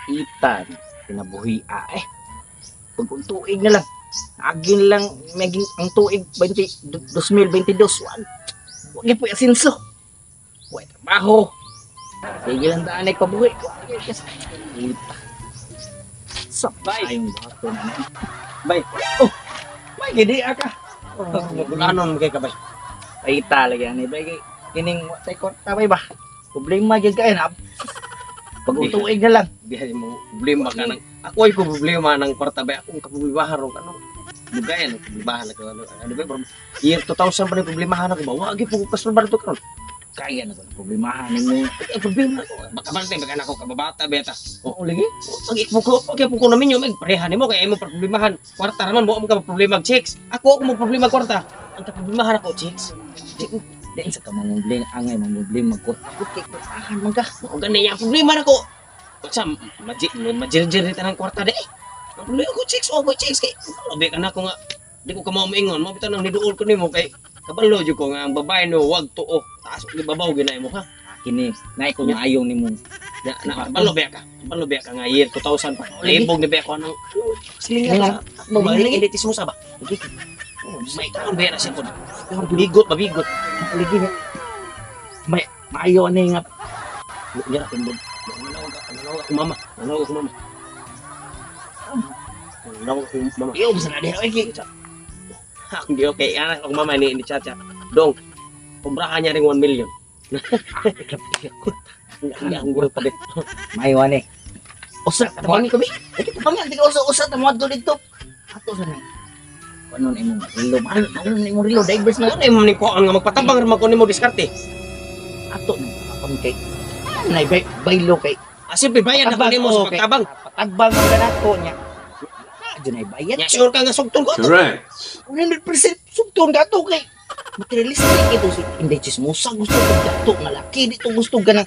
Itan, kinabuhi pag tuig na lang. Agin lang maging ang tuig 2022. Wag po asinso. Wag trabaho. Sige lang daan ay pabuhi. Ita. Sabay yung bato na. Bay. Oh. Bay gidi aka. Magulanon kay kabay. Ay talaga ni bay kining tay kwarta bay ba. Problema gyud kay na. Pag tuig na lang. Bihay mo problema ka nang ako ay ko problema ng kwarta bay akong kabubibahan ro ano. Bugayan kabubibahan ako ano ba year 2000 pa ni problemahan ako ba wag gyud ko kasbar to karon. Kaya na problemahan nimo. Problema ko baka bantay baka nako kababata beta. Oo lagi. Pag ipuko namin yung pareha nimo kay imo problemahan kwarta naman mo ka problema chicks. Ako mo problema kwarta. Ang problemahan ako chicks. Dahil sa kamangubling angay mamubling magkot. Ako kay kwartahan man ka. O ganun yung problema na ko. Sa majirjir rin ng kwarta de. Problema ko chicks o ko chicks kay labi ka na ko nga di ko ka maumingon mo bitaw nang niduol ko nimo kay kabalo jud ko nga ang babae no wag tuo taas ni babaw ginay mo ha. Kini naay ko nga ayaw nimo. Na kabalo ba ka nga year 2000 pa. Libog ni ba ko nang silingan sa babae ni editis mo sa ba. May karon ba na siya ko. Bigot. Lagi nga. May maayo ani nga. Ya tumbog. Manawag ako mama. Iyo bisa na diha iki. Ako di okay. Anak ako mama ni Chacha. Dong. Kumbrahan niya ring 1 million. Hindi ang gulo pa din. Maayo ani. Usa ta mo kami. Iki pa nga dito usa ta mo dito. Ato sa ni. Ano na imong rilo? Ano na imong rilo? Divers na. Ano yung mga ko ang magpatabang ramang ko ni mo diskarte? Ato na. Akong kay. Nay baylo kay. Siyempre bayan ako ni mo sa pagtabang. Patagbang mo na ko niya. Diyan ay bayad. Nya sure ka nga sugtong ko. Correct. 100% sugton ka to kay. Materialistic ito si hindi chismosa gusto ko dato nga laki dito gusto ka na.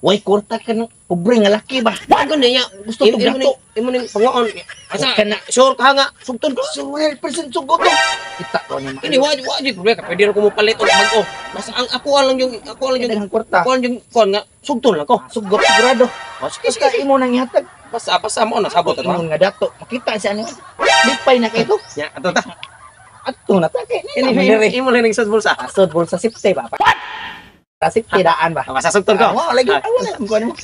Way korta ka ng pobre nga laki ba? Bago na niya. Gusto to dato. Imo ning pangaon. Asa Kana sure ka nga sugtong ko. so 100% sugot to. Kita ko ni Ini wajib problema ka pwede ra ko mo palit og bag-o. Basta ang ako lang yung ang kwarta. ako lang yung kon nga sugton lang ko. Sugot sigurado. Basta imo nang ihatag. Basta mo na sabot ato. Imo nga dato. Makita siya ni. Lipay na kay to. Nya ato ta. Ato na ta kay. Imo lang ning sa bulsa. Asod bulsa sipte ba? Tasip tidaan ba? Basta sugton ko. Oo, lagi. Awan na ko mo.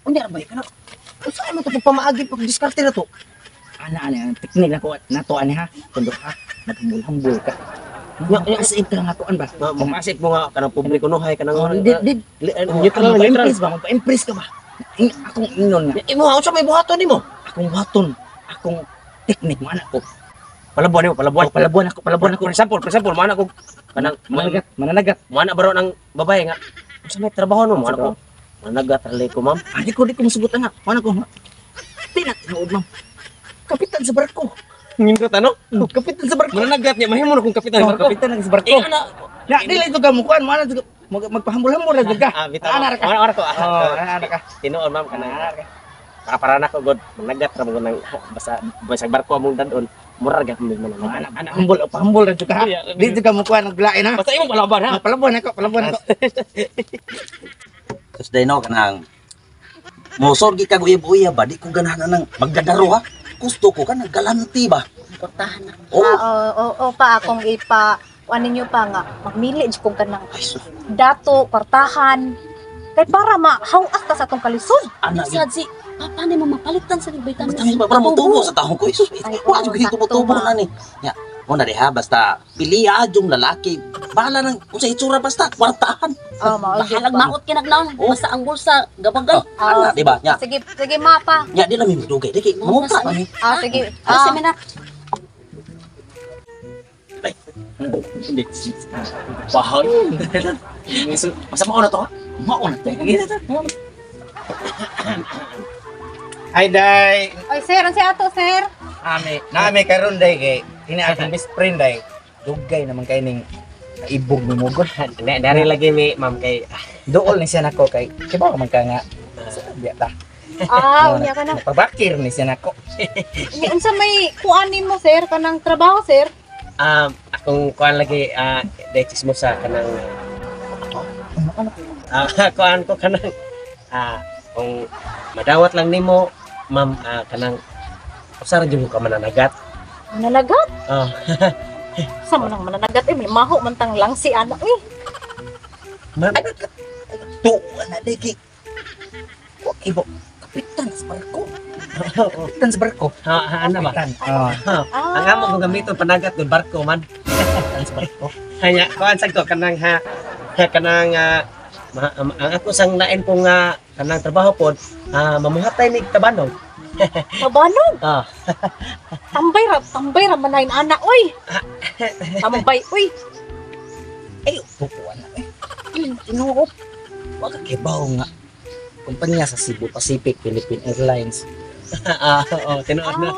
Unya ra ba kana? Usa man to pamaagi pag diskarte na to. Ana ang teknik na ko nato ani ha. Kundo ha. Naghambul-hambul ka. As in ka nga tuan ba? Mamasik mo nga kanang publiko no hay kanang Did neutral. impress ba? Impress ka ba? Akong inon nga. Imo unsa may buhaton nimo? Akong waton. Akong teknik mo anak ko. Palabuan nimo, palabuan. Palabuan ako. For example, mana ko kanang Mananagat. mana baro ng babae nga. Unsa may trabaho no, mana ko? Managat rally ko, ma'am. Di ko masugot nga. Mana ko? Tinatinood ma'am. Kapitan sa barko. Nindot ano? Kapitan sa barko. Managat niya, mahimo na kung kapitan Oh, barko. kapitan sa barko. Ana. Na dili to ka mukuan, mana magpahambol-hambol ra jud ka. Bitaw. Ana ra ka. Ana ko. Oh, ana ka. Tinuod ma'am kanang Ana ka. para na ko god managat ra mo nang basta barko among dadon. Murag gyud man Anak hambol ra jud ka. Di jud ka mukuan og lain ha. Basta imo palaban ha. Palabuan ako. Tapos dahil no, kanang mosorgi ka guya-guya ba? Di ko ganahan ng magdadaro ha? Gusto ko ka nagalanti ba? Portahan na. Oo. Oo pa akong ano ninyo pa nga magmili jud kong kanang Ay, sus. dato, kwartahan. Kay para mahawas ka sa atong kalisod. Ana, Sad si papa ni mo mapalitan sa vitamin. Basta para mo tubo sa tahong ko. Isus, Ay, wala oo, juga hito mo sakto tubo ba? na ni. Ya, mo na ha, basta pili yung lalaki. Bahala nang kung sa itsura basta, kwartahan. Oh, mao gyud Halag pa. maot kinagnaon Oh. basta ang bulsa gabagay. Ana, di ba? Ya, Sige mapa. ya, di lang may dugay. Di kay, mamunta ba ni? Sige. Ay seminar. Hindi. Bahaw. Masa mau na to? Mau na to. Ay day, Ay sir, ano si ato sir? nami karon day kay ini akong best friend day. Dugay naman kay ning ibog ni Mugod. Dari lagi mi ma'am kay Dool ni siya nako kay kibaw man ka nga. Sabi ta. Unya ka na. Pabakir ni siya nako. Unsa may kuan nimo sir kanang trabaho sir? akong kuan lagi detis mo sa kanang Ano? Kuan ko kanang kung madawat lang nimo, ma'am, kanang usara jud ko ka mananagat. Mananagat? Oh. Sa man ang mananagat eh, may maho man tang lang si ano eh. Ma'am, Tuwa na digi. Wa ibo. Kapitan sa barko. Kapitan sa barko. ano ba? Kapitan. Ang amo kong gamiton panagat ng barko man. Kapitan sa barko. Hanya kuan sad ko kanang kanang ang ako sang lain kong kanang trabaho pod mamuhatay ni tabanog. Mabanog. Ah, Tambay ra manayin anak oy. Tambay oy. Ay, tuwa na eh. Tinuot. Wa ka kibaw nga. Kumpanya sa Cebu Pacific Philippine Airlines. tinuod na.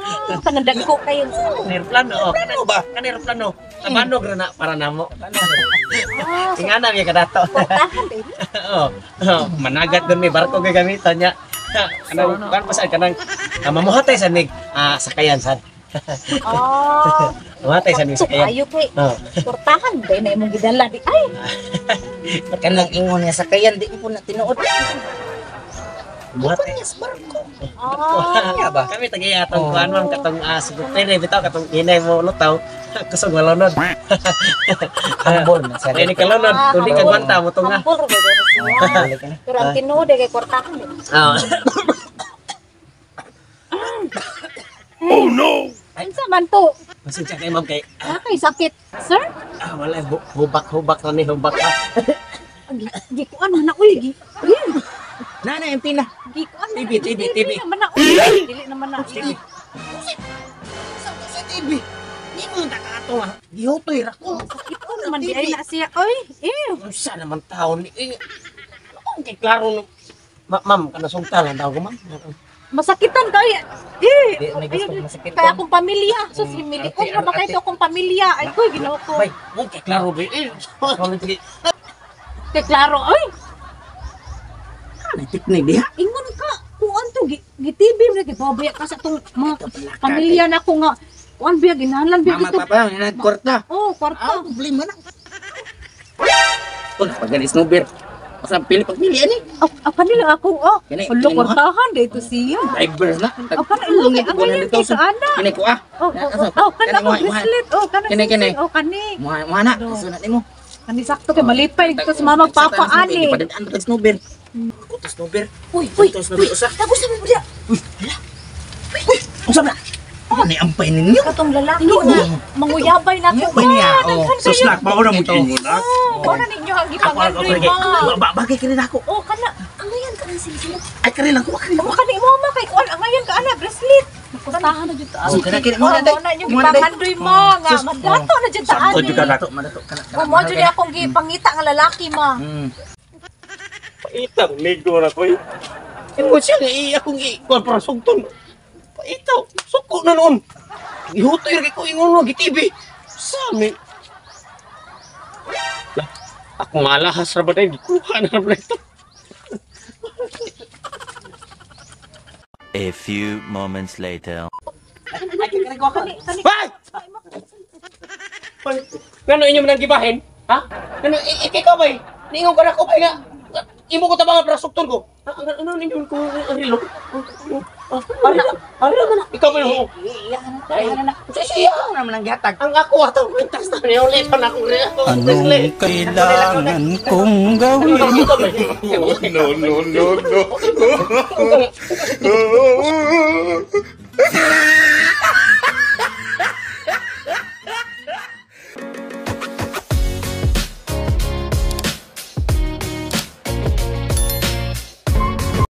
Kanang dagko kayo. Aeroplano. Ano ba? Kan aeroplano. Tabanog ra na para namo. Ah, so Ingana mi kadato. portahan din. Managat doon may barko gagamitan niya. Kanang kuan pa sad kanang mamuhatay sa mig sakayan sad. Ah, Mamuhatay sa mig so sakayan. kayo kay Oh. portahan din na imong gidala di ay. Kanang ingon niya sa kayan di ko na tinuot. Mamuhatay. Kumpanya sa barko. Ah, Kaya ba? Kami tagay atong kuan ma'am katong sugutene bitaw katong inay mo lutaw. Kusog malunod. Ambol na sa Kaya ni kalunod, tuloy ka gwanta mo to nga. Ambol ra ba siya. Pero ang tinuod kay portahan din. Oh no! Unsa man to? Pasensya kay ma'am kay Kay sakit, sir? wala hubak na ni hubak. Gi ko man na uy gi. Nana yung pina. Gi ko an. TV. naman na uy. Dili naman na. Sa TV. Di mo nakato nga. Gihotoy ra ko. Sakit ko naman di ay na siya. Oy, Unsa naman taon ni kay klaro no. Ma'am, kana sungtal ang tawag ko ma'am. masakitan kay. May gusto masakit Kaya ko. akong pamilya. So si Milikon na ba kayo akong pamilya? Ay ko ginawa ko. Bay, mo kay klaro ba Kay klaro, oy. May tiknik diha. Ingon ka. Kuan to gitibim na gibabaya ka sa tong mga pamilya na ko nga. Kuan biya ginahalan biya Mama dito. papa nagkorta. Oh, kwarta. Problema na. Pag pagalis no bir. Masa pagpili ani. Kanila ako, Kini- Hulo, kini mo, ha? kwartahan dito siya. Drivers na. Kanila, ang ngayon kay sa ana. Kini ko ah. Kana ko bracelet. Kana Kini. kani. Mana sunat nimo. Kani sakto kay malipay dito sa mama papa ani. Padadaan ka snowber. Kutos snowber. Uy, Kutos snowber usa. Tapos na mo diya. Unsa na? Ano ampay ninyo? Katong lalaki na manguyabay na ko. Ampay niya. Oh, So snack pa ko na mo ingon na. Ko na ninyo ang gipangandoy ma. Bagay kini nako. Oh, kana. Ang ngayon ka na sila. Ay kani lang ko. Mo kani mo ma kay kuan ang ngayon ka ana bracelet. Kustahan na jud ta. Oh, kini mo Mo na day. na yung gipangandoy mo nga madato na jud ta ani. Madato kana. Mo jud akong gipangita nga lalaki ma. Paitang nigo na ko. Imo siya nga akong kuan para sugton. Paitaw, suko na noon. Gihutoy ra kay ko ingon no gitibi. Sami. Ako malahas ra ba day gikuha na ra ba ito. A few moments later. Hoy! Ngano inyo man gibahin? Ha? Ngano ikaw bay? Ningon ka na ko bay nga. Imo ko tabang para sugton ko. Ano ninyo ko rilo? Ano? Ikaw ba yung siya naman ang gihatag. ang ako atong pintas na niyo ulit na ako rin. Anong kailangan kong gawin? No.